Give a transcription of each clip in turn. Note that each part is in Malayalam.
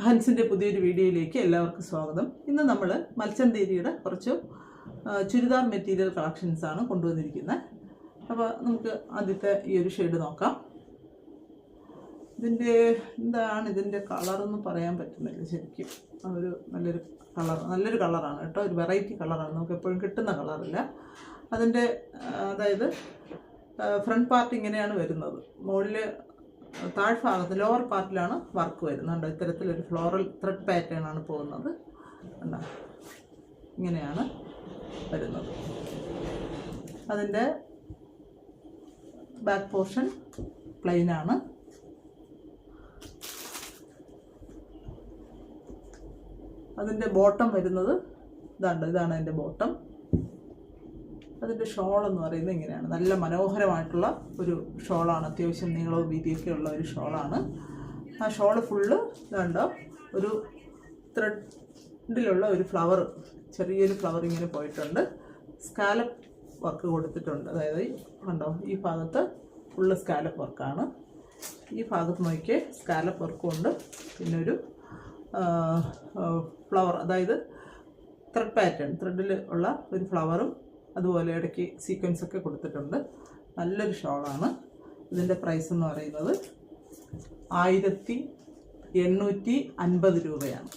ഹൻസിൻ്റെ പുതിയൊരു വീഡിയോയിലേക്ക് എല്ലാവർക്കും സ്വാഗതം. ഇന്ന് നമ്മൾ മൽച്ചന്തേരിയുടെ കുറച്ച് ചുരിദാർ മെറ്റീരിയൽ കളക്ഷൻസാണ് കൊണ്ടുവന്നിരിക്കുന്നത്. അപ്പോൾ നമുക്ക് ആദ്യത്തെ ഈ ഒരു ഷെയ്ഡ് നോക്കാം. ഇതിൻ്റെ കളറൊന്നും പറയാൻ പറ്റുന്നില്ല ശരിക്കും. ഒരു നല്ലൊരു കളറാണ് കേട്ടോ, ഒരു വെറൈറ്റി കളറാണ്, നമുക്ക് എപ്പോഴും കിട്ടുന്ന കളറില്ല. അതിൻ്റെ അതായത് ഫ്രണ്ട് പാർട്ട് ഇങ്ങനെയാണ് വരുന്നത്. മുകളിൽ താഴ്ഭാഗത്ത് ലോവർ പാർട്ടിലാണ് വർക്ക് വരുന്നുണ്ട്. ഇത്തരത്തിലൊരു ഫ്ലോറൽ ത്രെഡ് പാറ്റേൺ ആണ് പോകുന്നത്. ഇങ്ങനെയാണ് വരുന്നത്. അതിൻ്റെ ബാക്ക് പോർഷൻ പ്ലെയിൻ ആണ്. അതിൻ്റെ ബോട്ടം വരുന്നത് ഇതാണ് അതിൻ്റെ ബോട്ടം. അതിൻ്റെ ഷോൾ എന്ന് പറയുന്നത് ഇങ്ങനെയാണ്. നല്ല മനോഹരമായിട്ടുള്ള ഒരു ഷോളാണ്, അത്യാവശ്യം നീളവും വീതിയൊക്കെ ഉള്ള ഒരു ഷോളാണ്. ആ ഷോള് ഫുള്ള് ഒരു ത്രെഡിലുള്ള ഒരു ഫ്ലവർ, ചെറിയൊരു ഫ്ലവർ ഇങ്ങനെ പോയിട്ടുണ്ട്. സ്കാലപ്പ് വർക്ക് കൊടുത്തിട്ടുണ്ട്. അതായത് കണ്ടോ, ഈ ഭാഗത്ത് ഫുള്ള് സ്കാലപ്പ് വർക്കാണ്. ഈ ഭാഗത്ത് നോക്കിയേ സ്കാലപ്പ് വർക്കും ഉണ്ട്. പിന്നെ ഒരു ഫ്ലവർ, അതായത് ത്രെഡ് പാറ്റേൺ, ത്രെഡിൽ ഉള്ള ഒരു ഫ്ലവറും അതുപോലെ ഇടയ്ക്ക് സീക്വൻസ് ഒക്കെ കൊടുത്തിട്ടുണ്ട്. നല്ലൊരു ഷോളാണ്. ഇതിൻ്റെ പ്രൈസ് എന്ന് പറയുന്നത് 1850 രൂപയാണ്.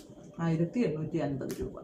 1850 രൂപ.